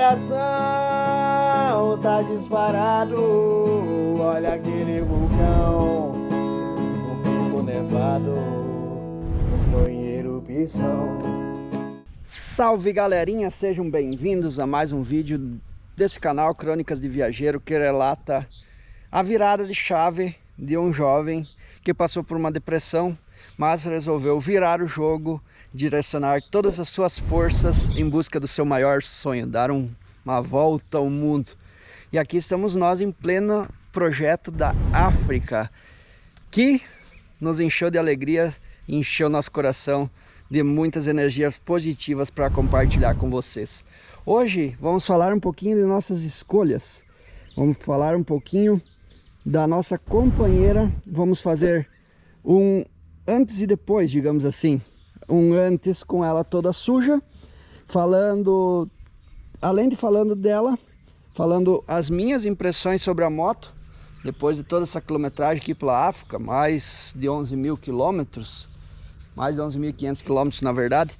coração tá disparado. Olha aquele vulcão, um pico nevado, entrou em erupção. Salve galerinha, sejam bem-vindos a mais um vídeo desse canal Crônicas de Viajeiro, que relata a virada de chave de um jovem que passou por uma depressão, mas resolveu virar o jogo, direcionar todas as suas forças em busca do seu maior sonho, dar uma volta ao mundo. E aqui estamos nós em pleno projeto da África, que nos encheu de alegria, encheu nosso coração de muitas energias positivas para compartilhar com vocês. Hoje vamos falar um pouquinho de nossas escolhas, vamos falar um pouquinho da nossa companheira, vamos fazer um antes e depois, digamos assim, um antes com ela toda suja, falando, além de falando dela, falando as minhas impressões sobre a moto, depois de toda essa quilometragem aqui pela África, mais de 11 mil quilômetros, mais de 11.500 quilômetros na verdade,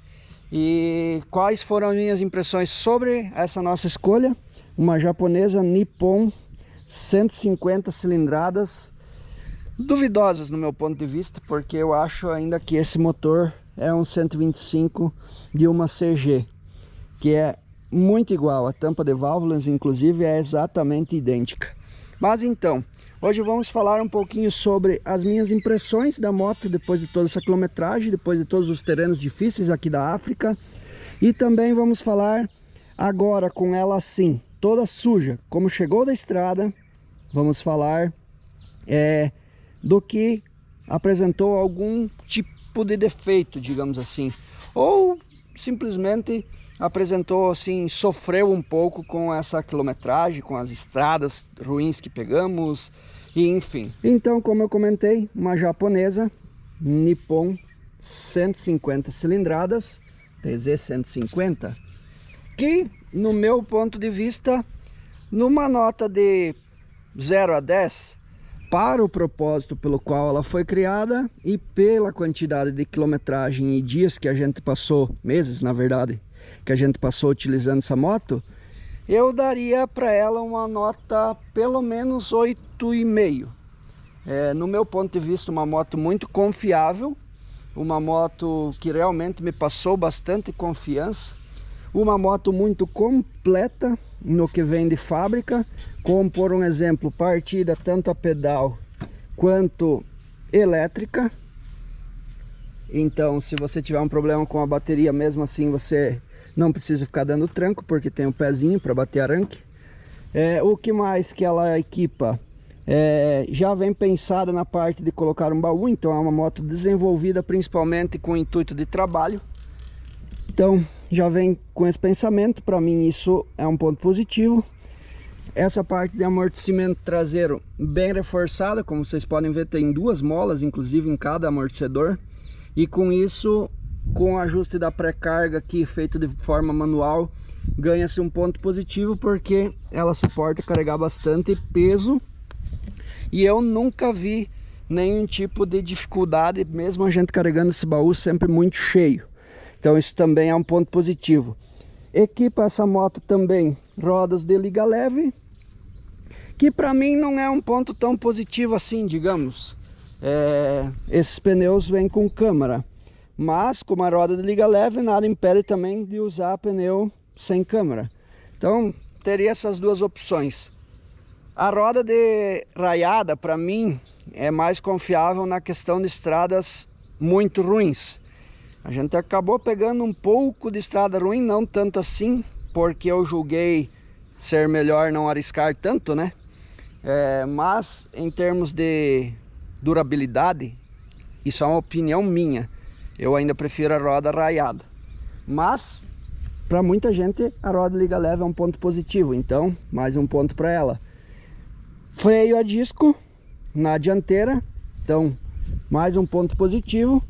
e quais foram as minhas impressões sobre essa nossa escolha, uma japonesa Nippon 150 cilindradas, duvidosas no meu ponto de vista, porque eu acho ainda que esse motor é um 125 de uma CG, que é muito igual, a tampa de válvulas inclusive é exatamente idêntica. Mas então, hoje vamos falar um pouquinho sobre as minhas impressões da moto depois de toda essa quilometragem, depois de todos os terrenos difíceis aqui da África, e também vamos falar agora com ela assim, toda suja, como chegou da estrada. Vamos falar do que apresentou algum tipo de defeito, digamos assim, ou simplesmente apresentou assim, sofreu um pouco com essa quilometragem, com as estradas ruins que pegamos, e enfim. Então, como eu comentei, uma japonesa Nippon 150 cilindradas, TZ150, que no meu ponto de vista, numa nota de 0 a 10, para o propósito pelo qual ela foi criada e pela quantidade de quilometragem e dias que a gente passou, meses na verdade, que a gente passou utilizando essa moto, eu daria para ela uma nota pelo menos 8,5. No meu ponto de vista, uma moto muito confiável, uma moto que realmente me passou bastante confiança, uma moto muito completa no que vem de fábrica, como por um exemplo, partida tanto a pedal quanto elétrica. Então, se você tiver um problema com a bateria, mesmo assim você não precisa ficar dando tranco, porque tem um pezinho para bater arranque. O que mais que ela equipa? Já vem pensada na parte de colocar um baú, então é uma moto desenvolvida principalmente com o intuito de trabalho. Então já vem com esse pensamento, para mim isso é um ponto positivo. Essa parte de amortecimento traseiro bem reforçada, como vocês podem ver, tem duas molas inclusive em cada amortecedor, e com isso, com o ajuste da pré-carga aqui feito de forma manual, ganha-se um ponto positivo, porque ela suporta carregar bastante peso, e eu nunca vi nenhum tipo de dificuldade, mesmo a gente carregando esse baú sempre muito cheio. Então isso também é um ponto positivo. Equipa essa moto também rodas de liga leve, que para mim não é um ponto tão positivo assim, digamos. Esses pneus vêm com câmara, mas com uma roda de liga leve nada impede também de usar pneu sem câmara. Então teria essas duas opções. A roda de raiada para mim é mais confiável na questão de estradas muito ruins. A gente acabou pegando um pouco de estrada ruim, não tanto assim, porque eu julguei ser melhor não arriscar tanto, né? Mas em termos de durabilidade, isso é uma opinião minha, eu ainda prefiro a roda raiada. Mas para muita gente a roda liga leve é um ponto positivo, então mais um ponto para ela. Freio a disco na dianteira, então mais um ponto positivo,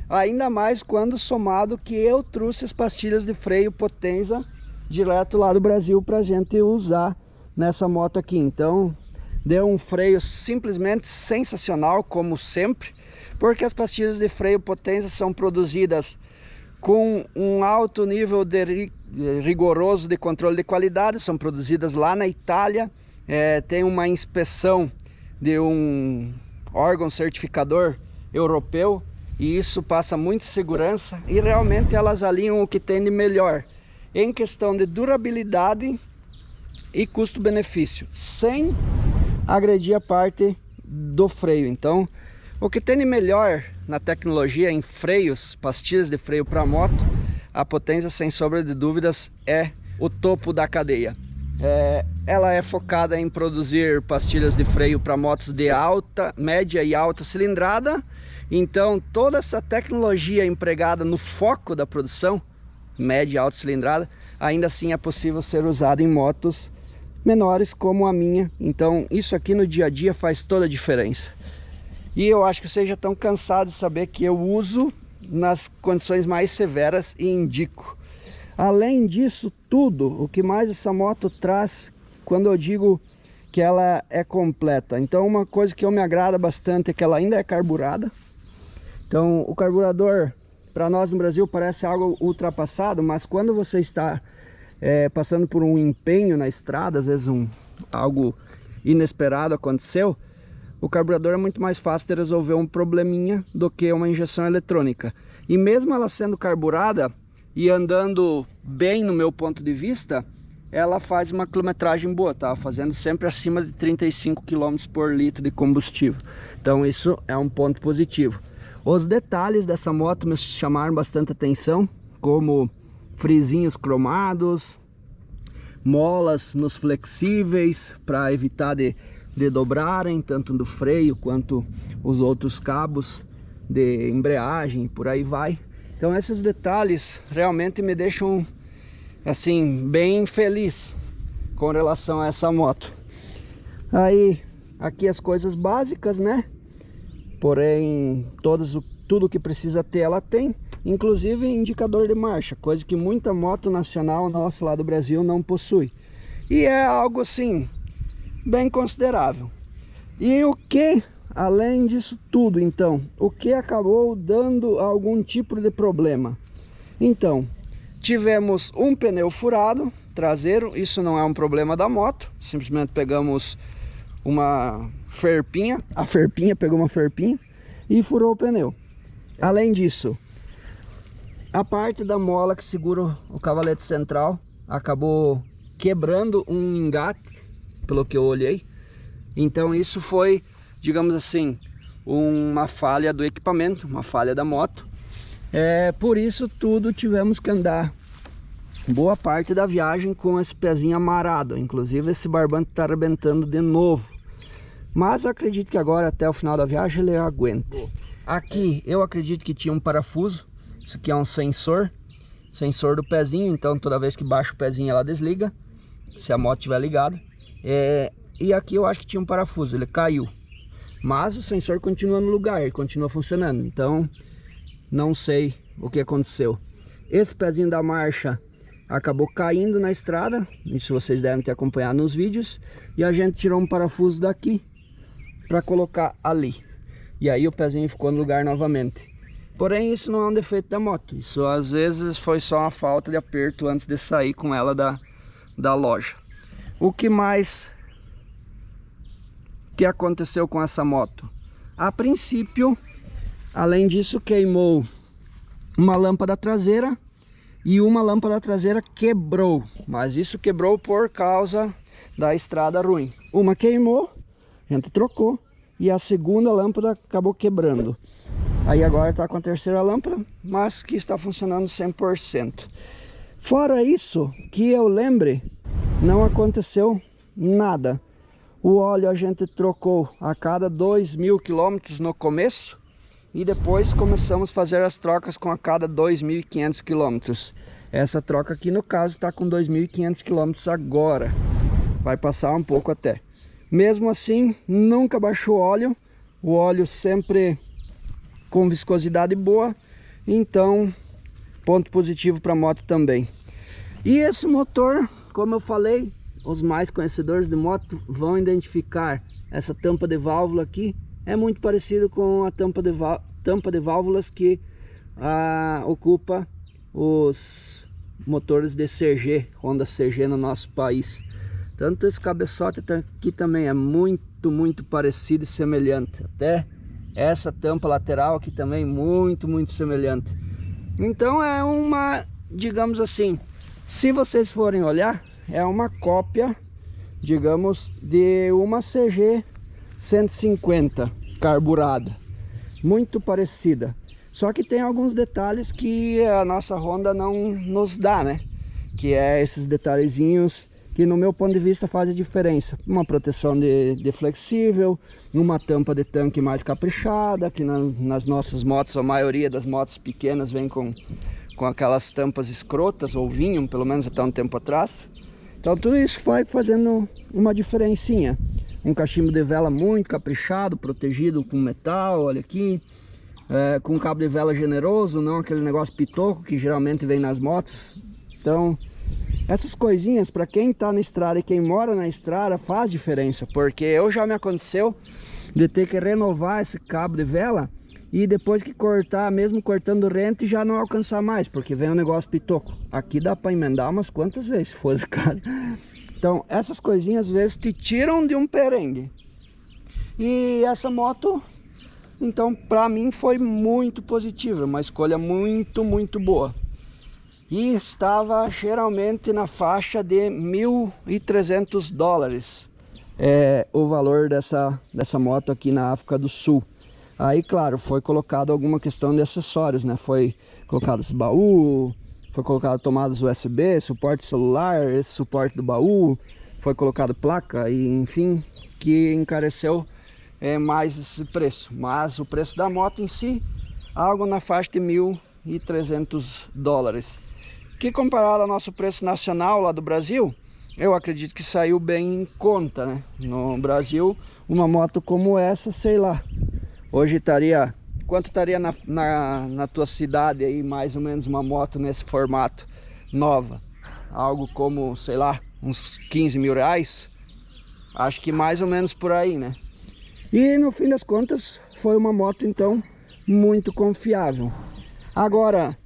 ainda mais quando somado que eu trouxe as pastilhas de freio Potenza direto lá do Brasil para a gente usar nessa moto aqui. Então deu um freio simplesmente sensacional, como sempre, porque as pastilhas de freio Potenza são produzidas com um alto nível rigoroso de controle de qualidade, são produzidas lá na Itália, tem uma inspeção de um órgão certificador europeu, e isso passa muita segurança, e realmente elas alinham o que tem de melhor em questão de durabilidade e custo-benefício, sem agredir a parte do freio. Então, o que tem de melhor na tecnologia em freios, pastilhas de freio para moto, a potência, sem sombra de dúvidas, é o topo da cadeia. Ela é focada em produzir pastilhas de freio para motos de alta, média e alta cilindrada. Então, toda essa tecnologia empregada no foco da produção, média e alta cilindrada, ainda assim é possível ser usada em motos menores como a minha. Então, isso aqui no dia a dia faz toda a diferença. E eu acho que vocês já estão cansados de saber que eu uso nas condições mais severas e indico. Além disso tudo, o que mais essa moto traz, quando eu digo que ela é completa? Então, uma coisa que eu me agrada bastante é que ela ainda é carburada. Então, o carburador, para nós no Brasil, parece algo ultrapassado, mas quando você está passando por um empenho na estrada, às vezes algo inesperado aconteceu, o carburador é muito mais fácil de resolver um probleminha do que uma injeção eletrônica. E mesmo ela sendo carburada e andando bem no meu ponto de vista, ela faz uma quilometragem boa, tá? Fazendo sempre acima de 35 km por litro de combustível. Então isso é um ponto positivo. Os detalhes dessa moto me chamaram bastante atenção, como frisinhos cromados, molas nos flexíveis para evitar de dobrarem, tanto do freio quanto os outros cabos de embreagem, por aí vai. Então esses detalhes realmente me deixam assim bem feliz com relação a essa moto. Aí aqui as coisas básicas, né? Porém tudo que precisa ter ela tem, inclusive indicador de marcha, coisa que muita moto nacional nossa lá do Brasil não possui. E é algo assim bem considerável. E o que, além disso tudo, então, o que acabou dando algum tipo de problema? Então, tivemos um pneu furado traseiro. Isso não é um problema da moto, simplesmente pegamos uma ferpinha, a ferpinha pegou uma ferpinha e furou o pneu. Além disso, a parte da mola que segura o cavalete central acabou quebrando um engate, pelo que eu olhei. Então isso foi, digamos assim, uma falha do equipamento, uma falha da moto. Por isso tudo tivemos que andar boa parte da viagem com esse pezinho amarrado. Inclusive esse barbante está arrebentando de novo, mas eu acredito que agora até o final da viagem ele aguente. Aqui eu acredito que tinha um parafuso. Isso aqui é um sensor do pezinho, então toda vez que baixa o pezinho ela desliga, se a moto estiver ligada. E aqui eu acho que tinha um parafuso, ele caiu, mas o sensor continua no lugar, ele continua funcionando. Então não sei o que aconteceu. Esse pezinho da marcha acabou caindo na estrada, isso vocês devem ter acompanhado nos vídeos, e a gente tirou um parafuso daqui para colocar ali, e aí o pezinho ficou no lugar novamente. Porém isso não é um defeito da moto, isso às vezes foi só uma falta de aperto antes de sair com ela da loja. O que mais que aconteceu com essa moto? A princípio, além disso, queimou uma lâmpada traseira e uma lâmpada traseira quebrou, mas isso quebrou por causa da estrada ruim. Uma queimou, a gente trocou, e a segunda lâmpada acabou quebrando. Aí agora está com a terceira lâmpada, mas que está funcionando 100%. Fora isso, que eu lembre, não aconteceu nada. O óleo a gente trocou a cada 2.000 km no começo, e depois começamos a fazer as trocas com a cada 2.500 km. Essa troca aqui no caso está com 2.500 km agora. Vai passar um pouco até. Mesmo assim, nunca baixou o óleo sempre com viscosidade boa, então ponto positivo para a moto também. E esse motor, como eu falei, os mais conhecedores de moto vão identificar essa tampa de válvula aqui. É muito parecido com a tampa de válvulas que ocupa os motores de CG, Honda CG no nosso país. Tanto esse cabeçote aqui também é muito parecido e semelhante. Até essa tampa lateral aqui também muito semelhante. Então é uma, digamos assim, se vocês forem olhar, é uma cópia, digamos, de uma CG 150 carburada. Muito parecida. Só que tem alguns detalhes que a nossa Honda não nos dá, né? Que é esses detalhezinhos que no meu ponto de vista fazem diferença. Uma proteção de flexível, uma tampa de tanque mais caprichada, que nas nossas motos, a maioria das motos pequenas vem com aquelas tampas escrotas, ou vinham pelo menos até um tempo atrás. Então tudo isso vai fazendo uma diferencinha. Um cachimbo de vela muito caprichado, protegido com metal, olha aqui. Com cabo de vela generoso, não aquele negócio pitoco que geralmente vem nas motos. Então, essas coisinhas, para quem tá na estrada e quem mora na estrada, faz diferença. Porque já me aconteceu de ter que renovar esse cabo de vela e depois que cortar, mesmo cortando rente, já não alcançar mais, porque vem um negócio pitoco. Aqui dá para emendar umas quantas vezes, se for o caso. Então, essas coisinhas às vezes te tiram de um perengue. E essa moto, então, para mim foi muito positiva, uma escolha muito boa. E estava geralmente na faixa de $1.300, o valor dessa moto aqui na África do Sul. Aí, claro, foi colocado alguma questão de acessórios, né? Foi colocado esse baú, foi colocado tomadas USB, suporte celular, esse suporte do baú, foi colocado placa e enfim, que encareceu mais esse preço. Mas o preço da moto em si, algo na faixa de $1.300. Que comparado ao nosso preço nacional lá do Brasil, eu acredito que saiu bem em conta, né? No Brasil, uma moto como essa, sei lá, hoje estaria... Quanto estaria na tua cidade aí, mais ou menos, uma moto nesse formato nova? Algo como, sei lá, uns 15 mil reais? Acho que mais ou menos por aí, né? E no fim das contas, foi uma moto, então, muito confiável. Agora,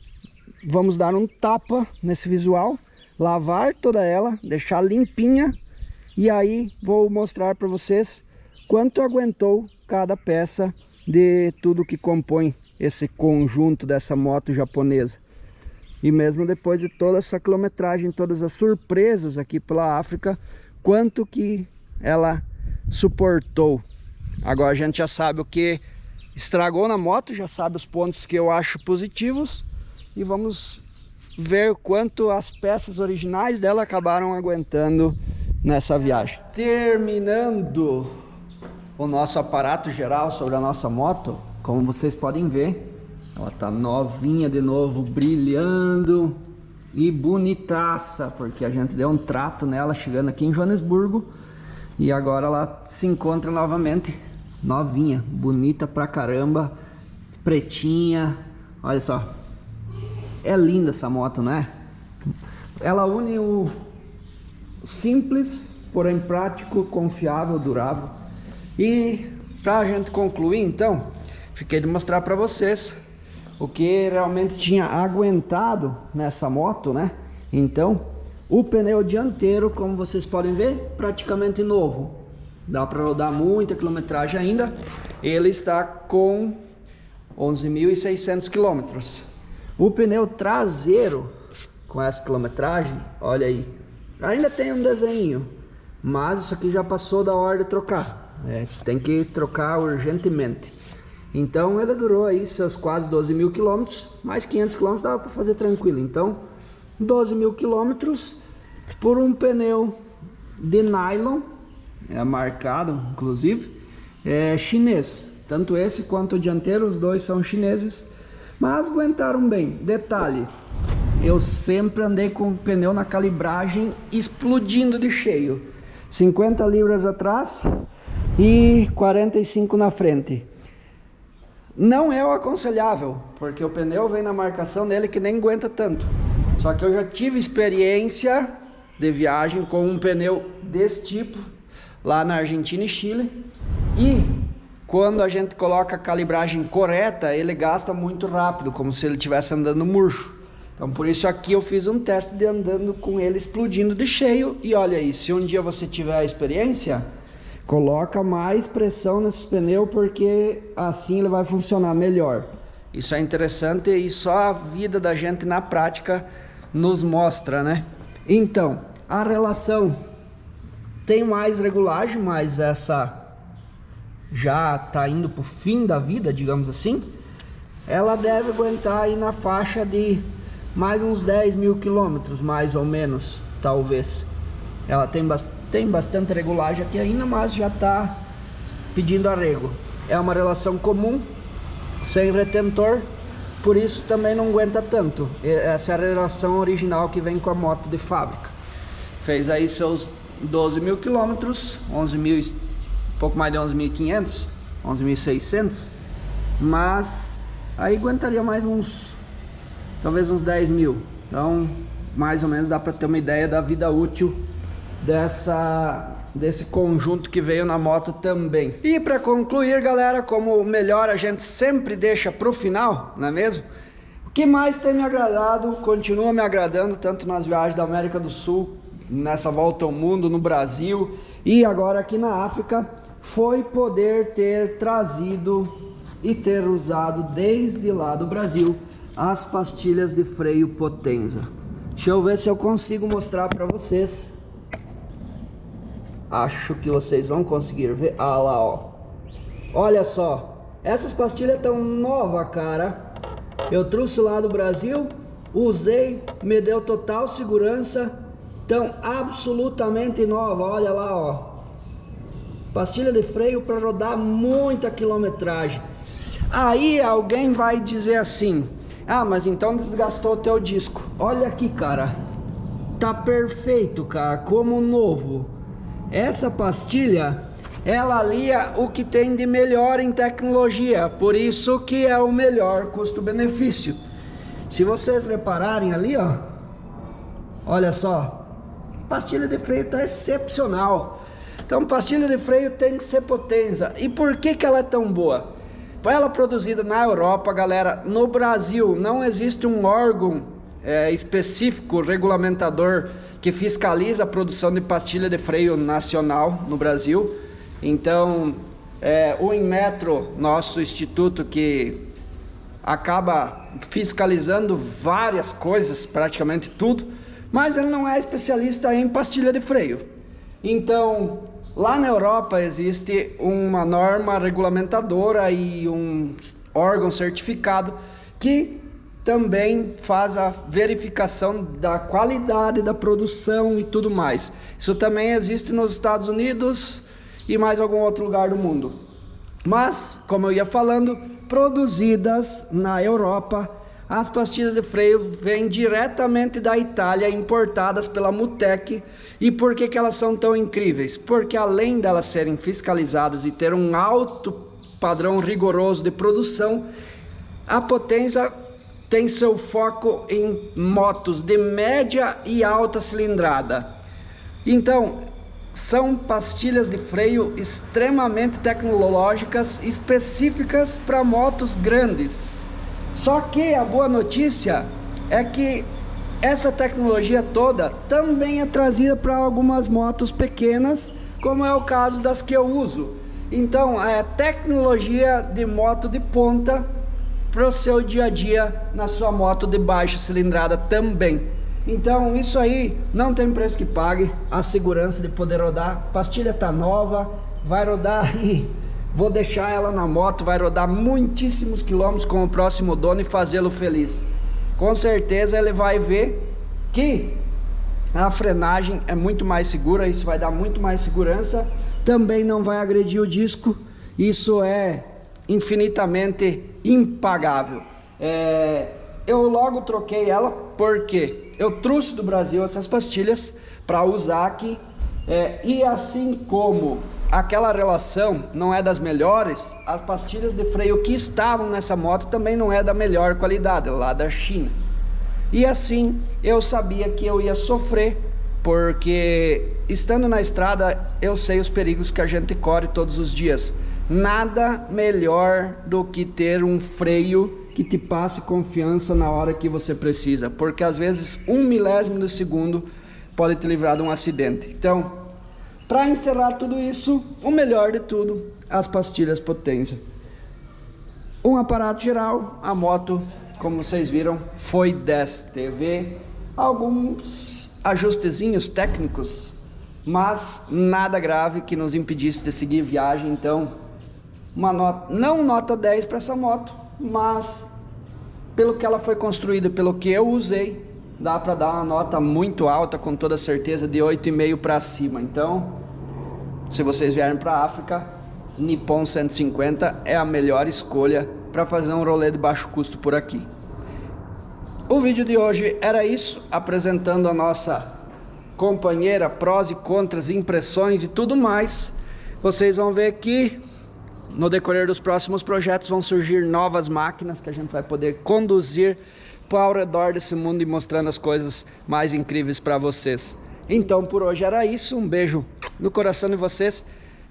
vamos dar um tapa nesse visual, lavar toda ela, deixar limpinha. E aí, vou mostrar para vocês quanto aguentou cada peça de tudo que compõe esse conjunto dessa moto japonesa. E mesmo depois de toda essa quilometragem, todas as surpresas aqui pela África, quanto que ela suportou. Agora a gente já sabe o que estragou na moto, já sabe os pontos que eu acho positivos, e vamos ver quanto as peças originais dela acabaram aguentando nessa viagem. Terminando o nosso aparato geral sobre a nossa moto, como vocês podem ver, ela tá novinha de novo, brilhando e bonitaça, porque a gente deu um trato nela chegando aqui em Joanesburgo e agora ela se encontra novamente novinha, bonita pra caramba, pretinha. Olha só, é linda essa moto, né? Ela une o simples, porém prático, confiável, durável. E pra gente concluir, então, fiquei de mostrar para vocês o que realmente tinha aguentado nessa moto, né? Então, o pneu dianteiro, como vocês podem ver, praticamente novo. Dá para rodar muita quilometragem ainda. Ele está com 11.600 quilômetros. O pneu traseiro, com essa quilometragem, olha aí, ainda tem um desenho, mas isso aqui já passou da hora de trocar. Tem que trocar urgentemente. Então ele durou aí seus quase 12 mil quilômetros, mais 500 quilômetros dava para fazer tranquilo. Então 12 mil quilômetros por um pneu de nylon, marcado inclusive, chinês. Tanto esse quanto o dianteiro, os dois são chineses, mas aguentaram bem. Detalhe, eu sempre andei com o pneu na calibragem explodindo de cheio, 50 libras atrás e 45 na frente. Não é o aconselhável, porque o pneu vem na marcação dele que nem aguenta tanto. Só que eu já tive experiência de viagem com um pneu desse tipo lá na Argentina e Chile, e quando a gente coloca a calibragem correta, ele gasta muito rápido, como se ele estivesse andando murcho. Então por isso aqui eu fiz um teste de andando com ele explodindo de cheio. E olha aí, se um dia você tiver a experiência, coloca mais pressão nesses pneus, porque assim ele vai funcionar melhor. Isso é interessante e só a vida da gente na prática nos mostra, né? Então, a relação tem mais regulagem, mas essa já tá indo pro fim da vida, digamos assim. Ela deve aguentar aí na faixa de mais uns 10 mil quilômetros, mais ou menos, talvez. Ela tem bastante regulagem aqui ainda, mas já tá pedindo arrego. É uma relação comum, sem retentor, por isso também não aguenta tanto. Essa é a relação original que vem com a moto de fábrica. Fez aí seus 12 mil quilômetros, 11 mil, um pouco mais de 11.500, 11.600, mas aí aguentaria mais uns, talvez uns 10 mil. Então mais ou menos dá para ter uma ideia da vida útil desse conjunto que veio na moto também. E para concluir, galera, como o melhor a gente sempre deixa para o final, não é mesmo? O que mais tem me agradado, continua me agradando, tanto nas viagens da América do Sul, nessa volta ao mundo, no Brasil e agora aqui na África, foi poder ter trazido e ter usado desde lá do Brasil as pastilhas de freio Potenza. Deixa eu ver se eu consigo mostrar para vocês. Acho que vocês vão conseguir ver. Ah lá, ó. Olha só. Essas pastilhas estão novas, cara. Eu trouxe lá do Brasil, usei, me deu total segurança. Estão absolutamente nova. Olha lá, ó. Pastilha de freio para rodar muita quilometragem. Aí alguém vai dizer assim: ah, mas então desgastou o teu disco. Olha aqui, cara. Tá perfeito, cara, como novo. Essa pastilha, ela alia o que tem de melhor em tecnologia, por isso que é o melhor custo-benefício. Se vocês repararem ali, ó, olha só, pastilha de freio tá excepcional. Então pastilha de freio tem que ser Potenza. E por que que ela é tão boa? Ela é produzida na Europa, galera. No Brasil não existe um órgão específico, regulamentador, que fiscaliza a produção de pastilha de freio nacional no Brasil. Então o Inmetro, nosso instituto que acaba fiscalizando várias coisas, praticamente tudo, mas ele não é especialista em pastilha de freio. Então lá na Europa existe uma norma regulamentadora e um órgão certificado que também faz a verificação da qualidade da produção e tudo mais. Isso também existe nos Estados Unidos e mais algum outro lugar do mundo. Mas, como eu ia falando, produzidas na Europa, as pastilhas de freio vêm diretamente da Itália, importadas pela Mutec. E por que que elas são tão incríveis? Porque além delas serem fiscalizadas e ter um alto padrão rigoroso de produção, a Potenza tem seu foco em motos de média e alta cilindrada. Então, são pastilhas de freio extremamente tecnológicas, específicas para motos grandes. Só que a boa notícia é que essa tecnologia toda também é trazida para algumas motos pequenas, como é o caso das que eu uso. Então, é tecnologia de moto de ponta para o seu dia a dia na sua moto de baixa cilindrada também. Então isso aí não tem preço que pague. A segurança de poder rodar, pastilha tá nova, vai rodar e vou deixar ela na moto, vai rodar muitíssimos quilômetros com o próximo dono e fazê-lo feliz. Com certeza ele vai ver que a frenagem é muito mais segura, isso vai dar muito mais segurança, também não vai agredir o disco, isso é infinitamente impagável. Eu logo troquei ela porque eu trouxe do Brasil essas pastilhas para usar aqui, e assim como aquela relação não é das melhores, as pastilhas de freio que estavam nessa moto também não é da melhor qualidade, lá da China. E assim eu sabia que eu ia sofrer, porque estando na estrada eu sei os perigos que a gente corre todos os dias. Nada melhor do que ter um freio que te passe confiança na hora que você precisa, porque às vezes 1 milésimo de segundo pode te livrar de um acidente. Então, para encerrar tudo isso, o melhor de tudo, as pastilhas potência. Um aparato geral, a moto, como vocês viram, foi 10. Teve alguns ajustezinhos técnicos, mas nada grave que nos impedisse de seguir viagem. Então, uma nota, não nota 10 para essa moto, mas pelo que ela foi construída, pelo que eu usei, dá para dar uma nota muito alta, com toda certeza, de 8,5 para cima. Então, se vocês vierem para a África, Nippon 150 é a melhor escolha para fazer um rolê de baixo custo por aqui. O vídeo de hoje era isso, apresentando a nossa companheira, prós e contras, impressões e tudo mais. Vocês vão ver que no decorrer dos próximos projetos vão surgir novas máquinas que a gente vai poder conduzir ao redor desse mundo e mostrando as coisas mais incríveis para vocês. Então por hoje era isso, um beijo no coração de vocês.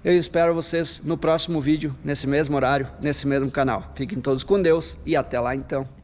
Eu espero vocês no próximo vídeo, nesse mesmo horário, nesse mesmo canal. Fiquem todos com Deus e até lá então.